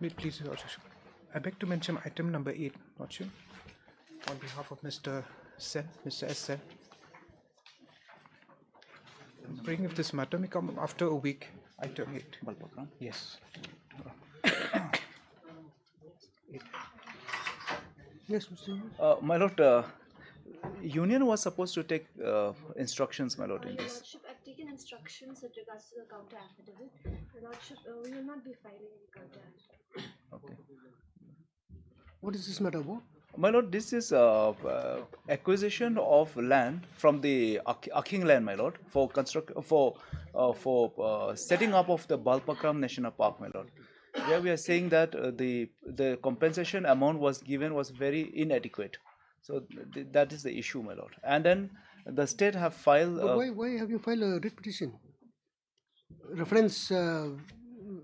Wait, please, I beg to mention item number 8, not you, on behalf of Mr. Sen, Mr. S. Sen. Bring if this matter may come after a week, item 8. Balpakram? Yes. Yes, Mr. My lord, union was supposed to take instructions, my lord, in Your this. Lordship, I've taken instructions with regards to the counter affidavit. Your Lordship, we will not be filing any counter affidavit. Okay. What is this matter about? My lord, this is acquisition of land from the Aking land, my lord, for setting up of the Balpakram National Park, my lord. Where we are saying that the compensation amount was given was very inadequate. So that is the issue, my lord. And then the state have filed. But why have you filed a writ petition? Reference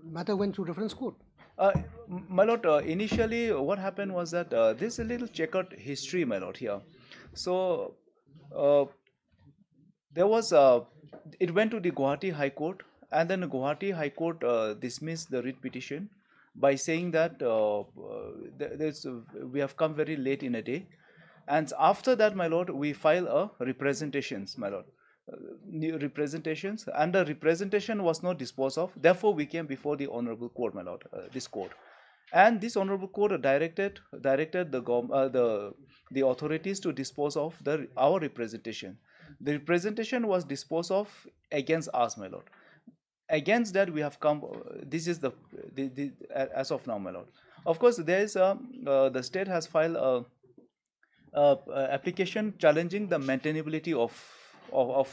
matter went to reference court. My lord, initially what happened was that this is a little checkered history, my lord, here. So there was it went to the Guwahati High Court, and then the Guwahati High Court dismissed the writ petition by saying that we have come very late in a day, and after that, my lord, we file a representations, my lord. New representations, and the representation was not disposed of. Therefore, we came before the honorable court, my lord, this court, and this honorable court directed the authorities to dispose of our representation. The representation was disposed of against us, my lord. Against that, we have come. This is the as of now, my lord. Of course, there is the state has filed a application challenging the maintainability of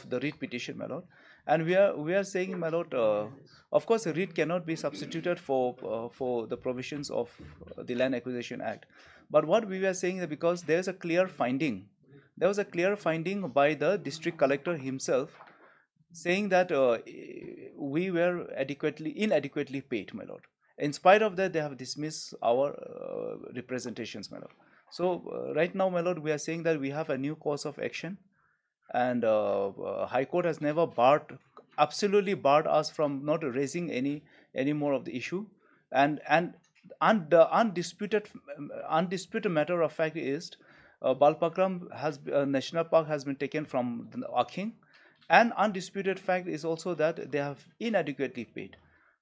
the writ petition, my lord, and we are saying, my lord, of course, a writ cannot be substituted for the provisions of the Land Acquisition Act. But what we were saying is because there was a clear finding by the district collector himself, saying that we were inadequately paid, my lord. In spite of that, they have dismissed our representations, my lord. So right now, my lord, we are saying that we have a new course of action, and High Court has never absolutely barred us from not raising any more of the issue, and the undisputed matter of fact is Balpakram National Park has been taken from the Aking, and undisputed fact is also that they have inadequately paid.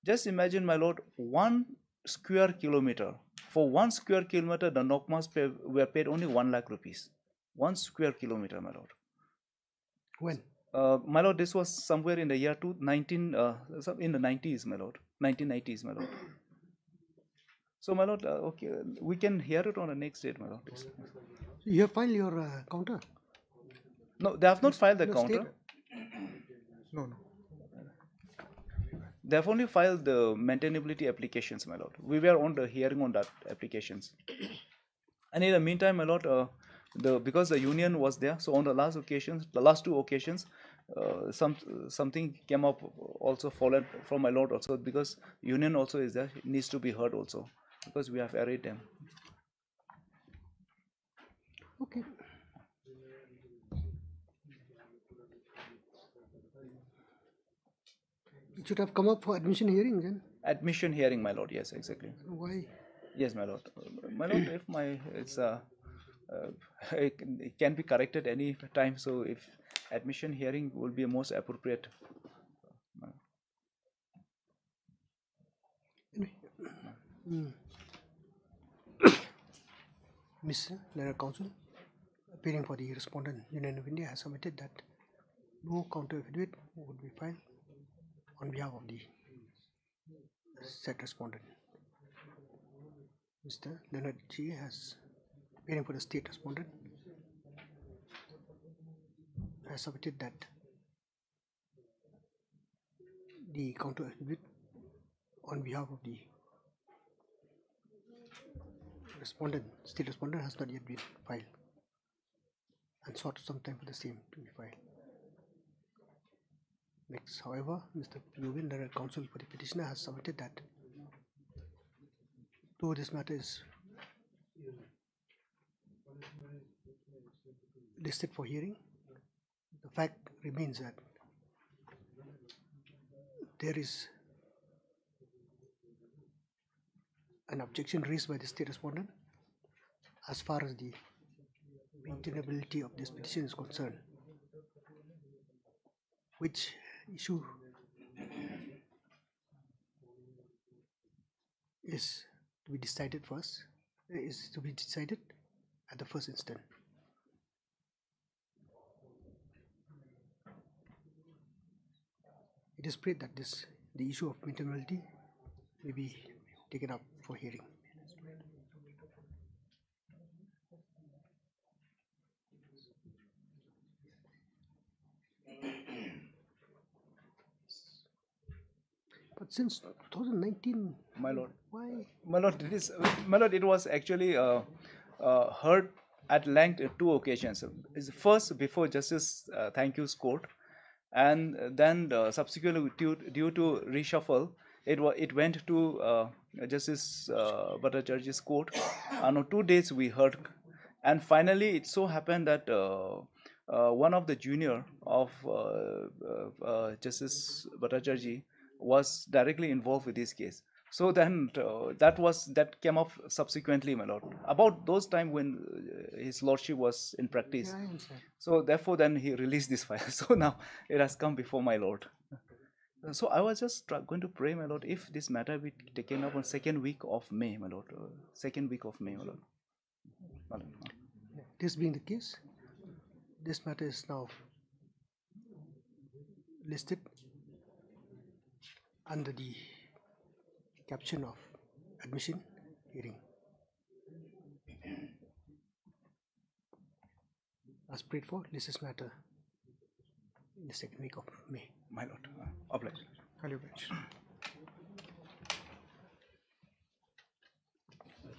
Just imagine, my lord, 1 square kilometer. For 1 square kilometer, the Nokmas were paid only 1 lakh rupees. 1 square kilometer, my lord. When? My lord, this was somewhere in the year in the 90s, my lord. 1990s, my lord. So, my lord, okay, we can hear it on the next date, my lord. You have filed your counter? No, they have not filed the counter. No. They have only filed the maintainability applications, my lord. We were on the hearing on that applications. And in the meantime, my lord, because the union was there, so on the last two occasions, something came up also followed from my lord also, because union also is there, it needs to be heard also, because we have arrayed them. Okay. It should have come up for admission hearing then. Admission hearing, my lord. Yes, exactly. Why? Yes, my lord. My lord, if it can be corrected any time. So if admission hearing will be most appropriate. Mr. Letter Counsel, appearing for the respondent, Union of India, has submitted that no counter affidavit would be filed on behalf of the said respondent. Mr. Leonard G. has, appearing for the state respondent, has submitted that the counter affidavit on behalf of the state respondent has not yet been filed, and sought some time for the same to be filed. Next, however, Mr. Yuvin, the counsel for the petitioner, has submitted that though this matter is listed for hearing, the fact remains that there is an objection raised by the state respondent as far as the maintainability of this petition is concerned. Which issue is to be decided first, is to be decided at the first instance. It is prayed that the issue of maintainability may be taken up for hearing. But since 2019, My lord. why? My lord, it was actually heard at length on 2 occasions. First, before Justice Thank You's court, and then subsequently due to reshuffle, it went to Justice Bhattacharya's court. And on 2 days we heard, and finally it so happened that one of the junior of Justice Bhattacharya was directly involved with this case. So then that came up subsequently, my lord, about those time when his lordship was in practice. Yeah, I understand. So therefore then he released this file. So now it has come before my lord. So I was just going to pray, my lord, if this matter be taken up on 2nd week of May, my lord. 2nd week of May, my lord. My lord. This being the case, this matter is now listed under the caption of admission hearing. As prayed for, list this matter in the 2nd week of May. My lord. Obliged. Highly obliged.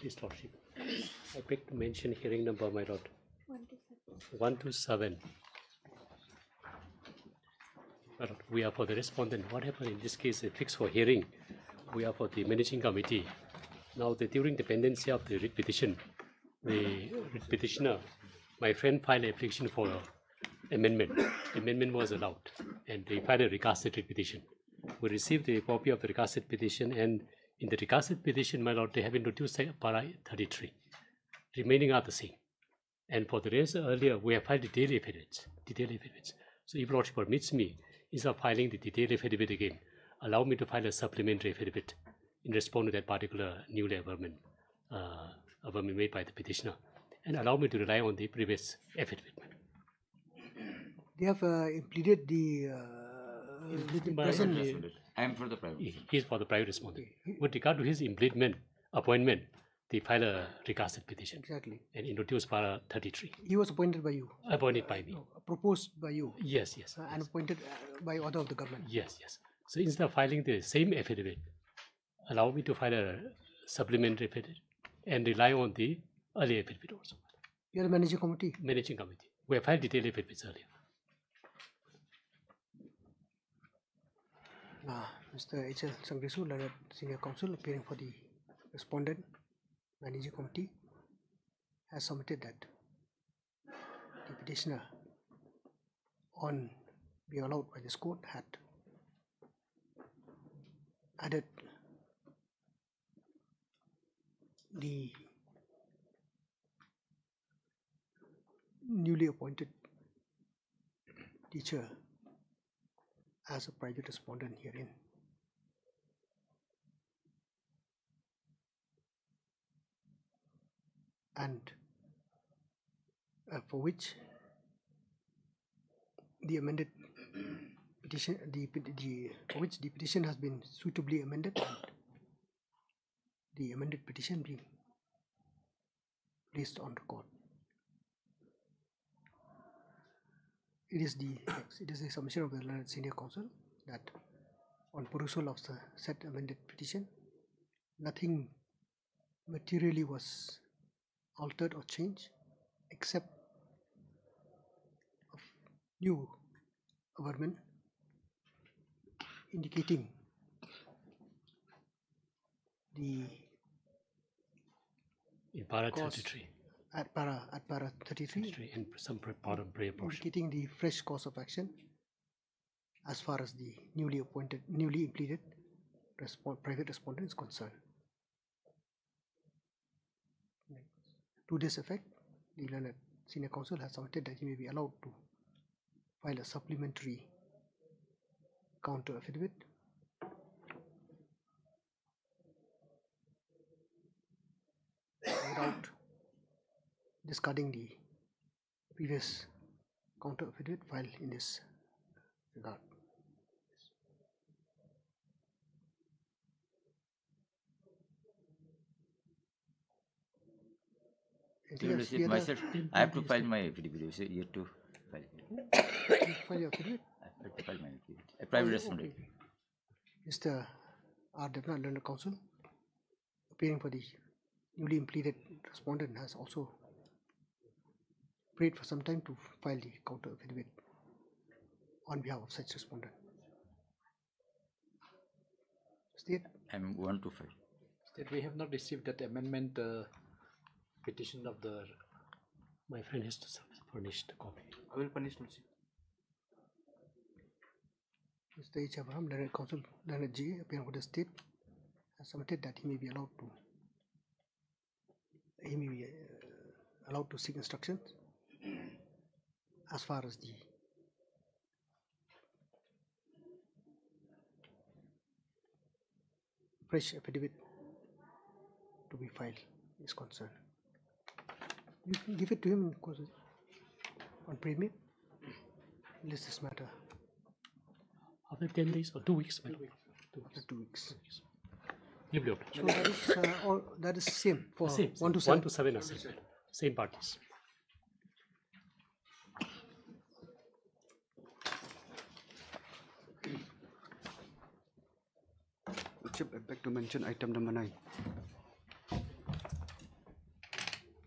His Lordship, I beg to mention hearing number, my lord. 127. My lord, we are for the respondent. What happened in this case is fixed for hearing. We are for the managing committee. Now, during the pendency of the writ petition, the writ petitioner, my friend, filed an application for amendment. Amendment was allowed, and they filed a recasted writ petition. We received a copy of the recasted petition, and in the recasted petition, my lord, they have introduced para 33. Remaining are the same. And for the rest earlier, we have filed detailed affidavits. So if Lordship permits me, instead of filing the detailed affidavit again, allow me to file a supplementary affidavit in response to that particular newly averment made by the petitioner, and allow me to rely on the previous affidavit. They have implemented the present. I am for the private. He is for the private respondent. With regard to his appointment, they file a recasted petition. Exactly. And introduce para 33. He was appointed by you. Appointed by me. No, proposed by you. Yes. And appointed by order of the government. Yes. So instead of filing the same affidavit, allow me to file a supplementary affidavit and rely on the earlier affidavit also. You are the managing committee. Managing committee. We have filed detailed affidavits earlier. Mr. H.L. Sangresu, learned senior counsel appearing for the respondent, managing committee, has submitted that the petitioner, on being allowed by this court, had added the newly appointed teacher as a private respondent herein. And for which the amended petition, for which the petition has been suitably amended, and the amended petition being placed on record. It is the submission of the learned senior counsel that on perusal of the said amended petition, nothing materially was altered or changed except of new averment indicating the In para cause 33. at para 33, And some part of prayer portion. indicating the fresh course of action as far as the newly implemented private respondent is concerned. To this effect, the learned senior counsel has submitted that he may be allowed to file a supplementary counter affidavit without discarding the previous counter affidavit filed in this regard. Anything Your else? Lordship, The other- myself, I have to file my affidavit. You say you have to file it. You file your affidavit. I have to file my affidavit. A private Okay. respondent. Mr. R. Devnath, learned counsel, appearing for the newly impleaded respondent, has also prayed for some time to file the counter affidavit on behalf of such respondent. State. I want to file. That we have not received that amendment petition of the. My friend has to furnish the copy. I will punish Lordship. Mr. H. Abraham, learned counsel, learned G, appearing for the state, has submitted that he may be allowed to seek instructions as far as the fresh affidavit to be filed is concerned. You can give it to him on premium. List this matter After 10 days or 2 weeks, my lord. 2 weeks. after 2 weeks. Give your So that is same for same, 1 to 1 7. to 7 are same. Same parties. Chip, I beg to mention item number 9.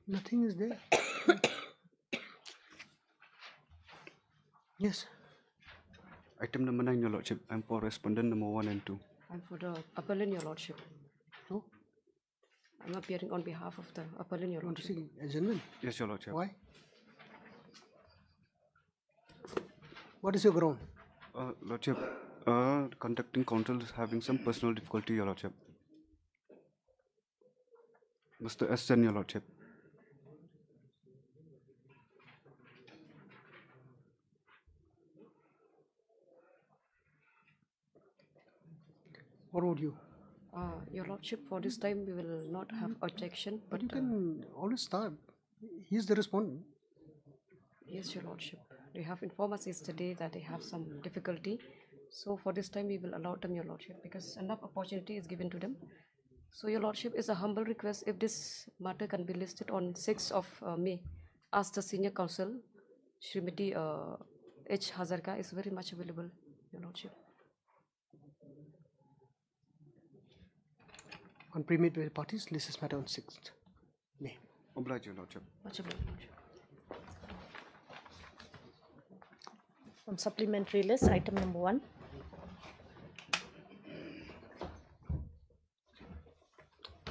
Nothing is there. Yes. Item number 9, Your Lordship. I'm for respondent number 1 and 2. I'm for the appellant, Your Lordship. No. I'm appearing on behalf of the appellant, Your You want to Lordship. seek adjournment? Yes, Your Lordship. Why? What is your ground? Lordship, conducting counsel is having some personal difficulty, Your Lordship. Mr. S. Sen, Your Lordship. What would you? Your Lordship, for this time we will not have objection, But but you can always start. He is the respondent. yes, Your Lordship. They have informed us yesterday that they have some difficulty. So for this time we will allow them, Your Lordship, because enough opportunity is given to them. So Your Lordship, is a humble request if this matter can be listed on 6th of May. As the senior counsel, Srimati H. Hazarka is very much available, Your Lordship. On premeditated parties, list this matter on 6th May. Oblige, Your Lordship. Much obliged, Lordship. On supplementary list, item number 1.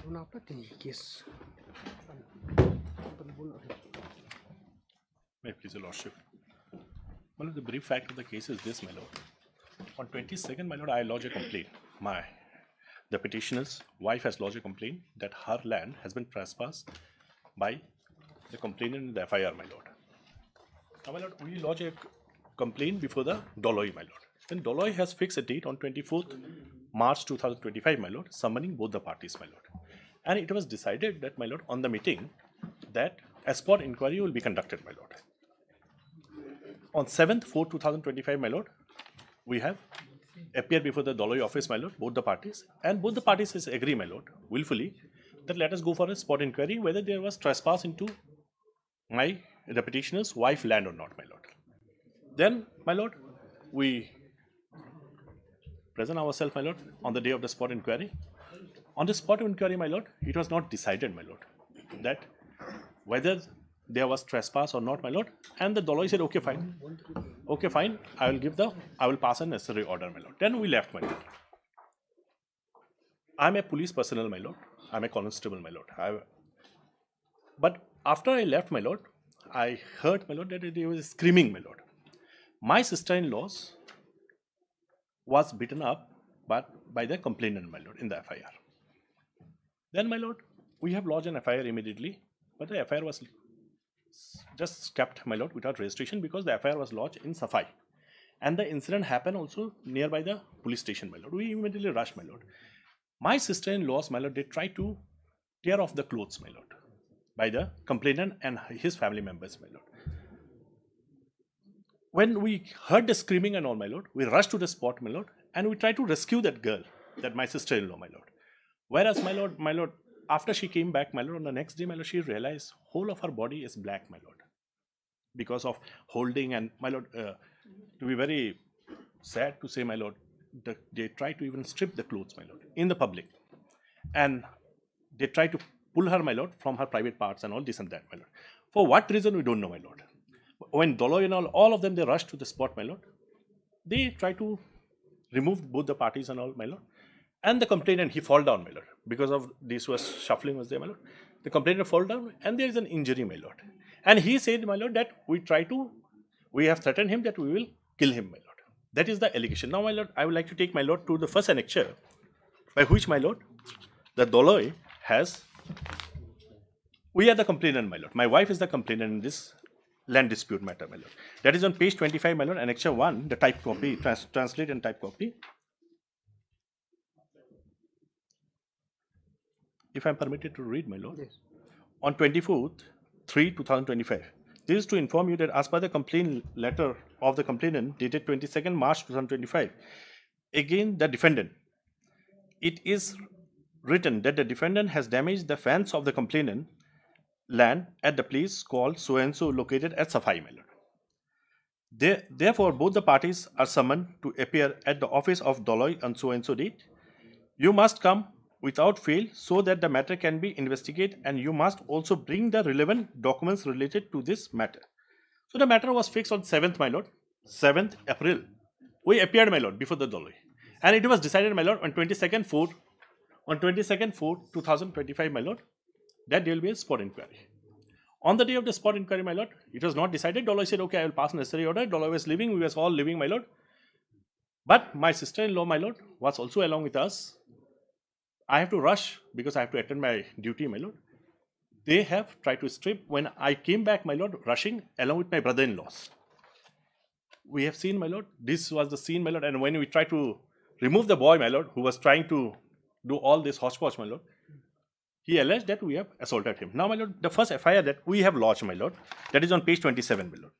Guna apa tinggi kes? May it please your lordship. Well, the brief fact of the case is this, my lord. On 22nd, my lord, I lodge a complaint. The petitioner's wife has lodged a complaint that her land has been trespassed by the complainant in the FIR, my lord. Now, my lord, we lodge a complaint before the Doloi, my lord. Then Doloi has fixed a date on 24th March 2025, my lord, summoning both the parties, my lord. And it was decided that, my lord, on the meeting, that a spot inquiry will be conducted, my lord. On 7th 4 2025, my lord, we have appeared before the Doloi office, my lord, both the parties, and both the parties has agreed, my lord, willfully, that let us go for a spot inquiry whether there was trespass into the petitioner's wife land or not, my lord. Then, my lord, we present ourselves, my lord, on the day of the spot inquiry. On the spot inquiry, my lord, it was not decided, my lord, that whether there was trespass or not, my lord, and the Doloi said, okay, fine, I will pass a necessary order, my lord. Then we left, my lord. I'm a police personnel, my lord. I'm a constable, my lord. But after I left, my lord, I heard, my lord, that they was screaming, my lord. My sister-in-law was beaten up by the complainant, my lord, in the FIR. Then, my lord, we have lodged an FIR immediately but the FIR was just kept, my lord, without registration because the FIR was lodged in Safai. And the incident happened also nearby the police station, my lord. We immediately rushed, my lord. My sister-in-laws, my lord, they tried to tear off the clothes, my lord, by the complainant and his family members, my lord. When we heard the screaming and all, my lord, we rushed to the spot, my lord, and we tried to rescue that girl, that my sister-in-law, my lord. Whereas, my lord, after she came back, my lord, on the next day, my lord, she realized whole of her body is black, my lord, because of holding. And my lord, to be very sad to say, my lord, they tried to even strip the clothes, my lord, in the public, and they tried to pull her, my lord, from her private parts and all this and that, my lord. For what reason we don't know, my lord. When Dolo and all of them, they rushed to the spot, my lord. They tried to remove both the parties and all, my lord. And the complainant, he fall down, my lord, because of this was shuffling was there, my lord. The complainant fall down, and there is an injury, my lord. And he said, my lord, that we have threatened him that we will kill him, my lord. That is the allegation. Now, my lord, I would like to take my lord to the first annexure, by which, my lord, the Doloi has. We are the complainant, my lord. My wife is the complainant in this land dispute matter, my lord. That is on page 25, my lord, annexure 1, the type copy, translate and type copy. If I am permitted to read, my lord. Yes. On 24th, 3/2025. This is to inform you that as per the complaint letter of the complainant dated 22nd March 2025, again the defendant, it is written that the defendant has damaged the fence of the complainant land at the place called so and so located at Safai, my lord. Therefore, both the parties are summoned to appear at the office of Doloi on so and so date. You must come without fail so that the matter can be investigated, and you must also bring the relevant documents related to this matter. So the matter was fixed on 7th, my lord, 7th April. We appeared, my lord, before the Doloi. And it was decided, my lord, on 22nd 4, 2025, my lord, that there will be a spot inquiry. On the day of the spot inquiry, my lord, it was not decided. Doloi said, okay, I will pass necessary order. Doloi was leaving, we was all leaving, my lord. But my sister-in-law, my lord, was also along with us. I have to rush because I have to attend my duty, my lord. They have tried to strip. When I came back, my lord, rushing along with my brother-in-laws. We have seen, my lord, this was the scene, my lord. And when we tried to remove the boy, my lord, who was trying to do all this hodgepodge, my lord, he alleged that we have assaulted him. Now, my lord, the first FIR that we have lodged, my lord, that is on page 27, my lord.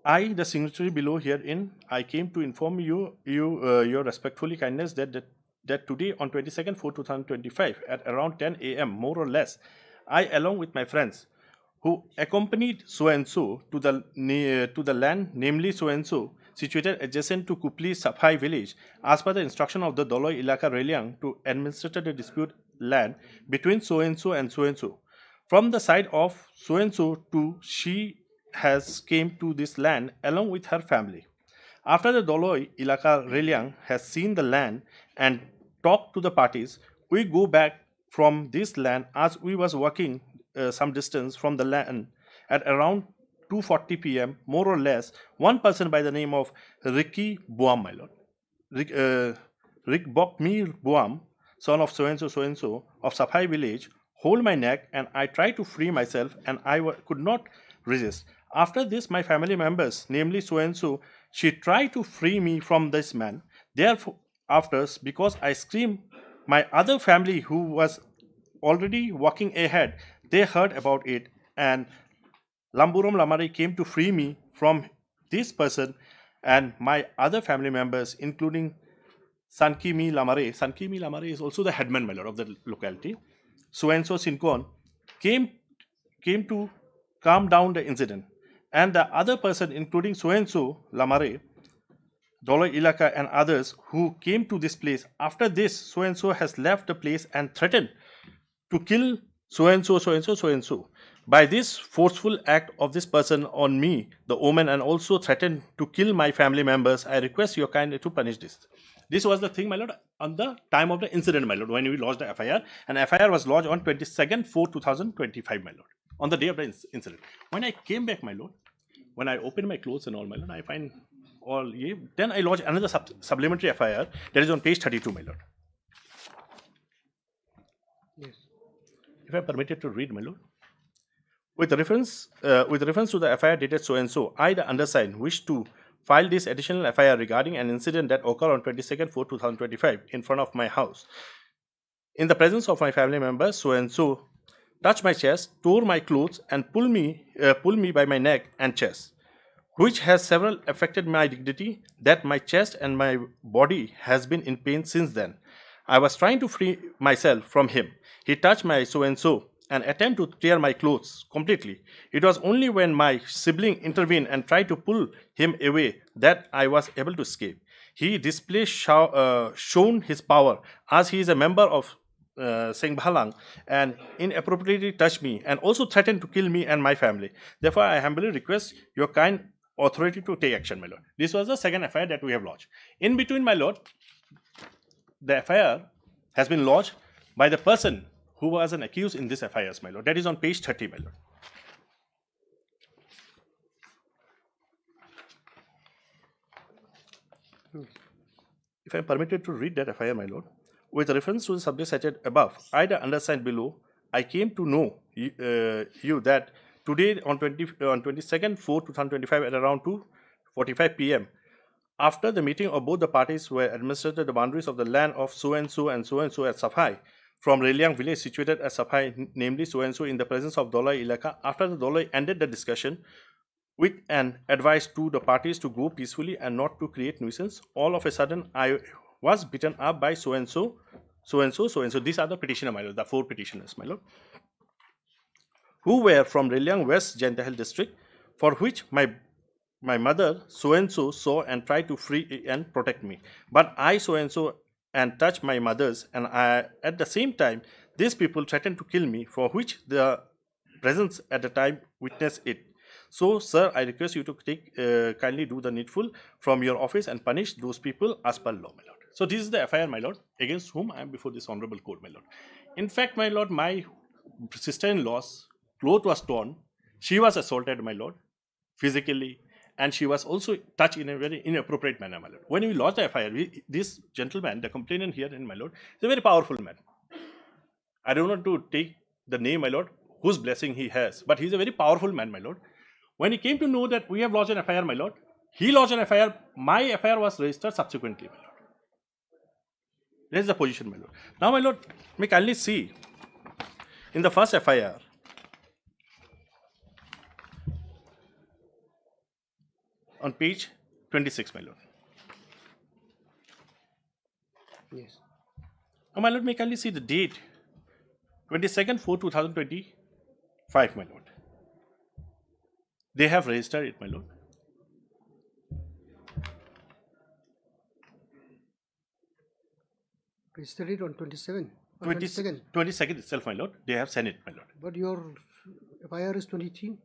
I, the signatory below herein, I came to inform you, your respectfully kindness that today on 22nd 4 2025 at around 10 a.m. more or less, I along with my friends who accompanied so and so to the land, namely so and so, situated adjacent to Kupli Safai village, as per the instruction of the Doloi Ilaka Reliang to administer the dispute land between so and so and so and so. From the side of so and so to she has came to this land along with her family. After the Doloi Ilaka Reliang has seen the land and talked to the parties, we go back from this land as we was walking some distance from the land at around 2:40 p.m. more or less. One person by the name of Ricky Buam, my lord, Rick Bokmir Buam, son of so and so of Safai village, hold my neck, and I tried to free myself, and I could not resist. After this, my family members, namely so and so, she tried to free me from this man. Therefore, after, because I screamed, my other family who was already walking ahead, they heard about it, and Lamburam Lamare came to free me from this person, and my other family members, including Sankimi Lamare. Sankimi Lamare is also the headman, my lord, of the locality. So and so Sinkon came to calm down the incident. And the other person, including so and so Lamare, Doloi Ilaka, and others who came to this place. After this, so and so has left the place and threatened to kill so and so, so and so, so and so. By this forceful act of this person on me, the omen, and also threatened to kill my family members, I request your kindness to punish this. This was the thing, my lord, on the time of the incident, my lord, when we lodged the FIR. And FIR was lodged on 22nd 4 2025, my lord, on the day of the incident. When I came back, my lord, when I opened my clothes and all, my lord, I find all, then I lodged another supplementary FIR that is on page 32, my lord. If I'm permitted to read, my lord. With reference to the FIR dated so and so, I, the undersigned, wish to file this additional FIR regarding an incident that occurred on 22nd 4 2025 in front of my house. In the presence of my family members, so and so touched my chest, tore my clothes, and pulled me by my neck and chest, which has several affected my dignity, that my chest and my body has been in pain since then. I was trying to free myself from him. He touched my so and so and attempted to tear my clothes completely. It was only when my sibling intervened and tried to pull him away that I was able to escape. He displayed shown his power, as he is a member of Singbalang, and inappropriately touched me and also threatened to kill me and my family. Therefore, I humbly request your kind authority to take action, my lord. This was the second FIR that we have lodged. In between, my lord, the FIR has been lodged by the person who was an accused in this FIR, my lord. That is on page 30, my lord. If I am permitted to read that FIR, my lord. With reference to the subject cited above, I, the undersigned below, I came to know you that today on 22nd 4 2025 at around 2:45 p.m. after the meeting of both the parties were administered the boundaries of the land of so and so at Safai from Reliang village situated at Safai, namely so and so, in the presence of Dolai Ilaka. After the Dolai ended the discussion with an advice to the parties to go peacefully and not to create nuisance, all of a sudden I was beaten up by so and so. These are the petitioner, my lord, the four petitioners, my lord, who were from Reliang West Jantahal district, for which my mother so and so saw and tried to free and protect me. But I so and touched my mother's, and at the same time these people threatened to kill me, for which the presence at the time witnessed it. So, sir, I request you to take kindly do the needful from your office and punish those people as per law, my lord. So, this is the FIR, my lord, against whom I am before this honorable court, my lord. In fact, my lord, my sister-in-law's cloth was torn. She was assaulted, my lord, physically, and she was also touched in a very inappropriate manner, my lord. When we lodged the FIR, this gentleman, the complainant here, my lord, is a very powerful man. I don't want to take the name, my lord, whose blessing he has, but he is a very powerful man, my lord. When he came to know that we have lodged an FIR, my lord, he lodged an FIR. My FIR was registered subsequently, my lord. This is the position, my lord. Now, my lord, may kindly see in the first FIR, on page 26, my lord. Yes. Now, my lord, may kindly see the date 22nd 4 2025, my lord. They have registered it, my lord. Registered it on 27. 22nd itself, my lord. They have sent it, my lord. But your FIR is 23?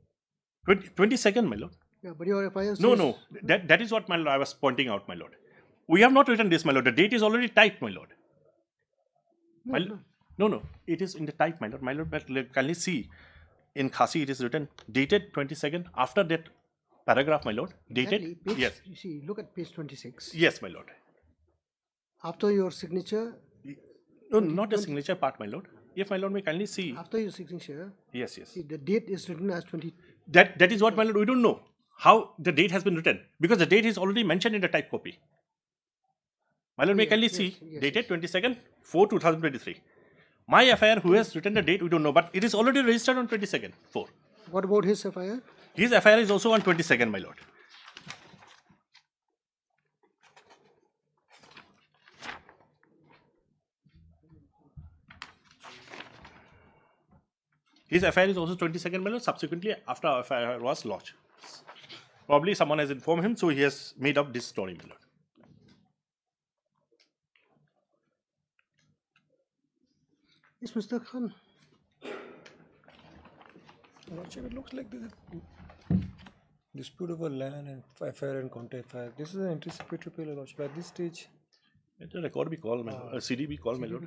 22nd, my lord. Yeah, but your FIR says... No. That is what, my lord, I was pointing out, my lord. We have not written this, my lord. The date is already typed, my lord. No. It is in the type, my lord. My lord, but can you see? In Khasi, it is written dated 22nd. After that paragraph, my lord, dated. Exactly. Yes. You see, look at page 26. Yes, my lord. After your signature. No, not the signature part, my lord. If my lord may kindly see. After your signature. Yes. See, the date is written as 20. That is what, my lord, we don't know how the date has been written, because the date is already mentioned in the type copy. My lord, may kindly see dated 22nd 4 2023. My FIR, who has written the date, we don't know, but it is already registered on 22nd 4. What about his FIR? His FIR is also on 22nd, my lord. His FIR is also 22nd, my lord, subsequently after our FIR was lodged. Probably someone has informed him, so he has made up this story, my lord. Yes, Mr. Khan. Lordship, it looks like this dispute over land and FIR and counter FIR. This is an anticipatory appeal, Lordship. At this stage, let the record be called, my lord. CD be called, my lord.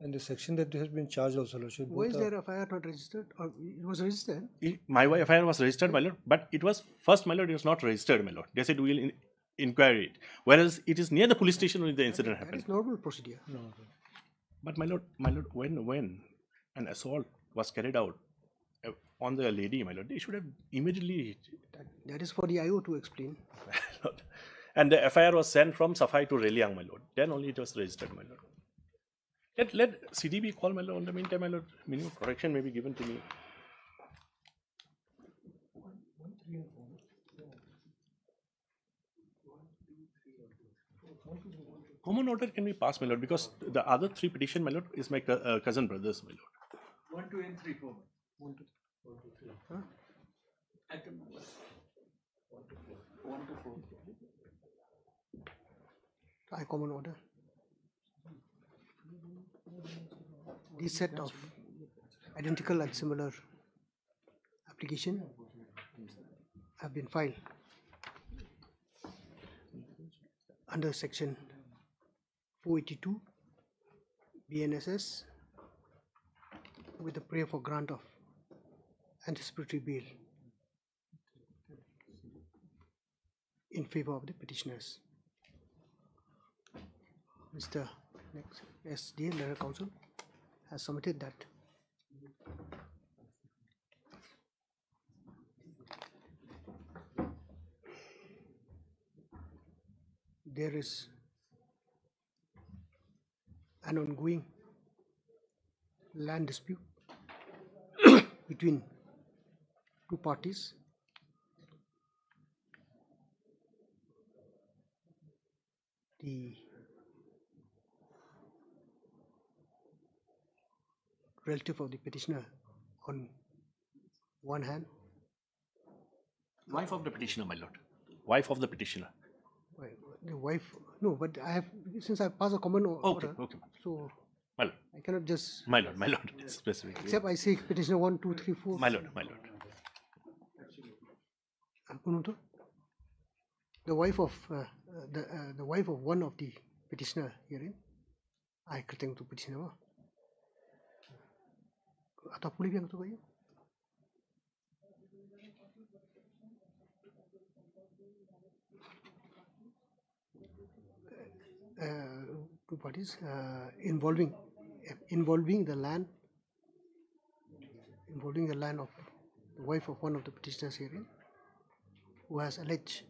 And the section that has been charged also, Lordship. Why is their FIR not registered? Or it was registered? My FIR was registered, my lord, but it was first, my lord, it was not registered, my lord. They said we will inquire it. Whereas it is near the police station when the incident That happened. is normal procedure. But my lord, when an assault was carried out on the lady, my lord, they should have immediately. That is for the IO to explain. And the FIR was sent from Safai to Reliang, my lord. Then only it was registered, my lord. Let CDB call, my lord. In the meantime, my lord, minimum protection may be given to me. Common order can be passed, my lord, because the other three petition, my lord, is my cousin brothers, my lord. 1, 2, and 3, 4. 1, 2, 3. Huh? Item number 1 to 4. 1 to 4. High common order. This set of identical and similar application have been filed under section 482 BNSS with the prayer for grant of anticipatory bail in favor of the petitioners. Mr. SDA, Letter Counsel, has submitted that there is an ongoing land dispute between two parties. The relative of the petitioner on one hand. Wife of the petitioner, my lord. Wife of the petitioner. The wife, no, but I have, since I passed a common order, Okay. so My lord. I cannot just. My lord, specifically. Except I say petitioner 1, 2, 3, 4. My lord. The wife of the wife of one of the petitioner herein, I keteng to petitioner. Atau boleh biang tu kaya? Two parties involving the land of the wife of one of the petitioners herein, who has alleged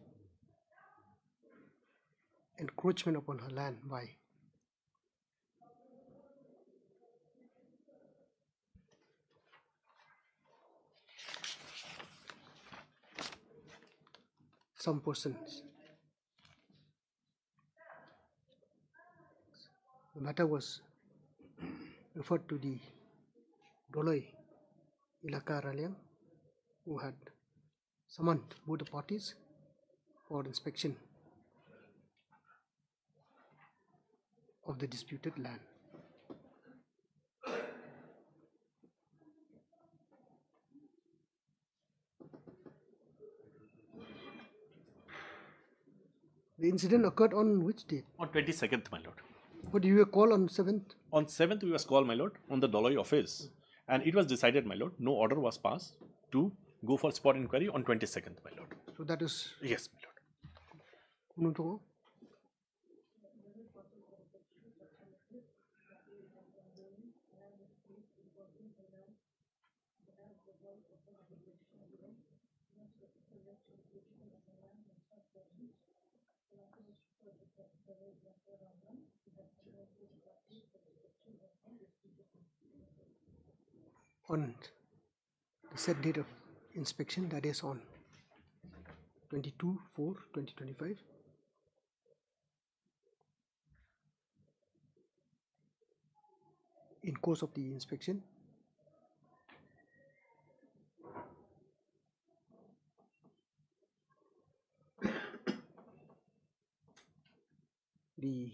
encroachment upon her land by some persons. The matter was referred to the Doloi Ilaka Raliang, who had summoned both the parties for inspection of the disputed land. The incident occurred on which date? On 22nd, my lord. But you were called on 7th? On 7th, we was called, my lord, on the Doloi office. And it was decided, my lord, no order was passed to go for spot inquiry on 22nd, my lord. So that is... Yes, my lord. On the set date of inspection, that is on 22/4/2025, in course of the inspection, the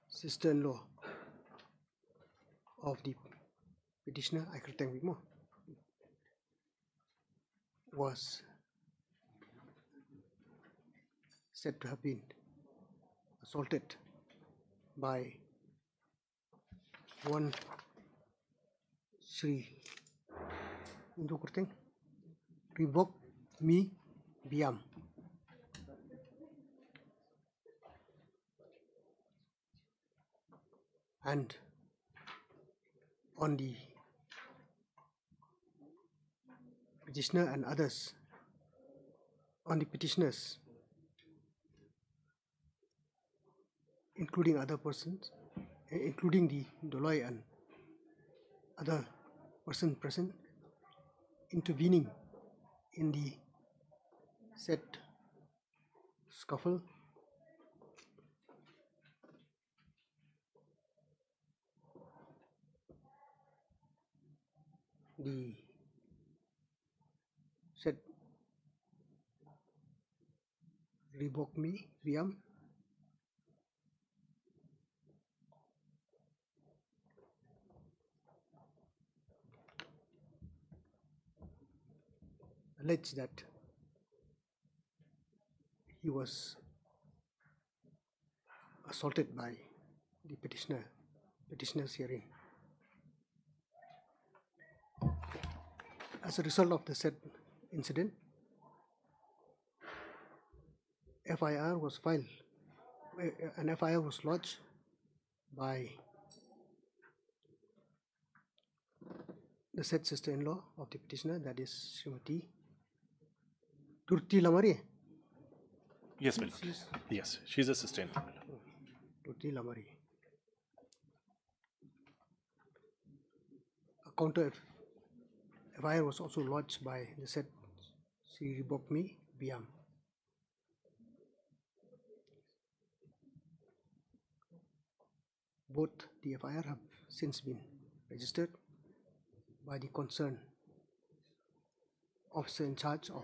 sister-in-law of the petitioner, was said to have been assaulted by one Sri Indo Kurting revoke me Biam. And on the petitioner and others, on the petitioners, including other persons, including the Doloi and other person present, intervening in the said scuffle, the said revoke me Biam alleged that he was assaulted by the petitioner's hearing. As a result of the said incident, FIR was filed, an FIR was lodged by the said sister-in-law of the petitioner, that is Srimati Turti Lamari. Yes, my lord. Yes, she's a sister-in-law. Turti Lamari. A counter FIR was also lodged by the said Sri Bokmi Biam. Both the FIR have since been registered by the concerned officer in charge of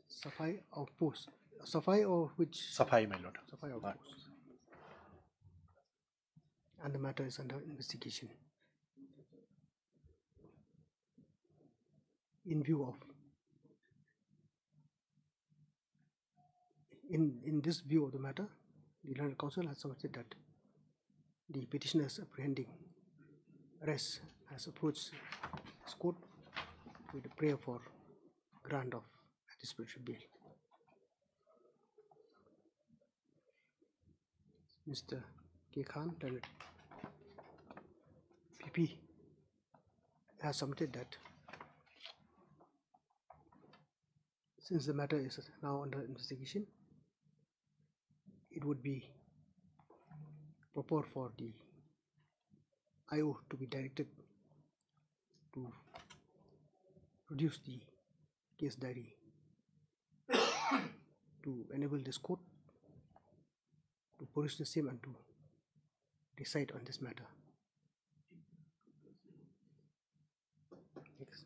Safai Outpost. Safai or which? Safai, my lord. Safai Outpost. And the matter is under investigation. In view of, in this view of the matter, the Learned Council has submitted that the petitioners apprehending arrest has approached this court with a prayer for grant of anticipatory bail. Mr. K. Khan, PP, has submitted that since the matter is now under investigation, it would be proper for the IO to be directed to produce the case diary to enable this court to produce the same and to decide on this matter. Next.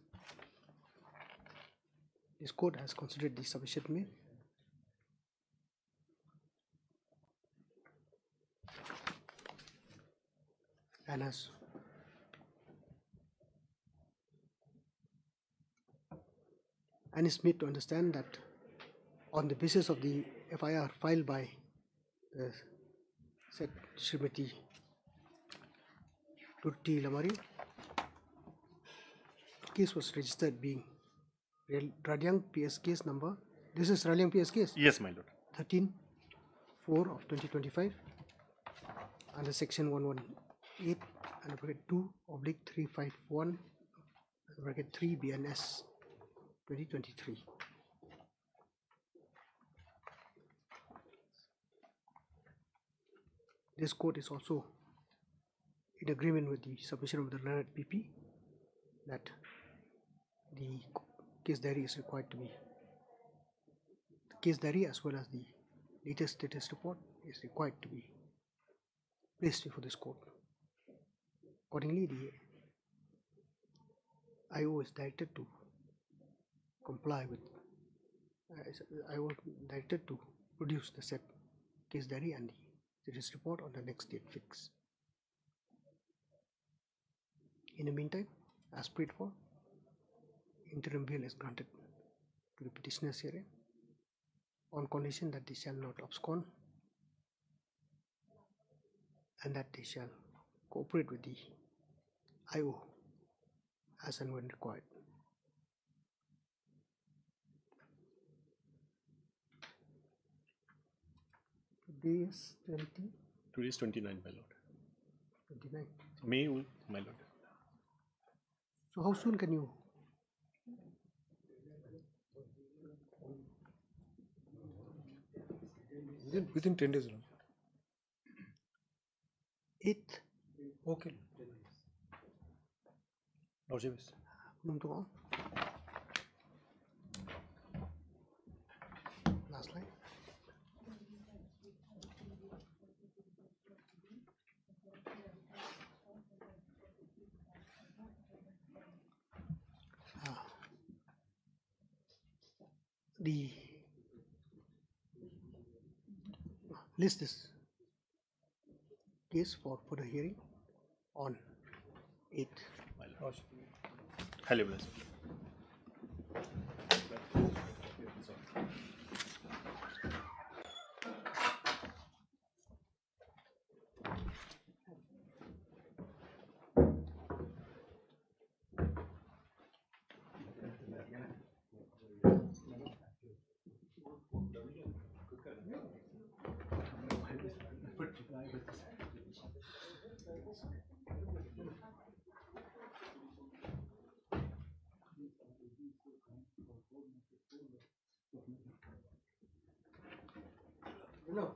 This court has considered the submission mail and has and is made to understand that on the basis of the FIR filed by the said Srimati Turti Lamari, case was registered being Radiang PS case number. This is Radiang PS case? Yes, my lord. 13/4 of 2025 under section 118 and bracket 2/351 bracket 3 BNS 2023. This court is also in agreement with the submission of the learned PP that the case diary is required to be, the case diary as well as the latest status report is required to be placed before this court. Accordingly, the IO is directed to comply with, IO directed to produce the said case diary and the status report on the next date fix. In the meantime, as prayed for, interim bail is granted to the petitioners herein on condition that they shall not abscond and that they shall cooperate with the IO as and when required. Today is 20, Today is 29, my lord. 29. May, my lord. So how soon can you? Within 10 days. 8th. Okay. Lordship is. Last line. The list this case for the hearing on 8th. My lord. Highly blessed. No,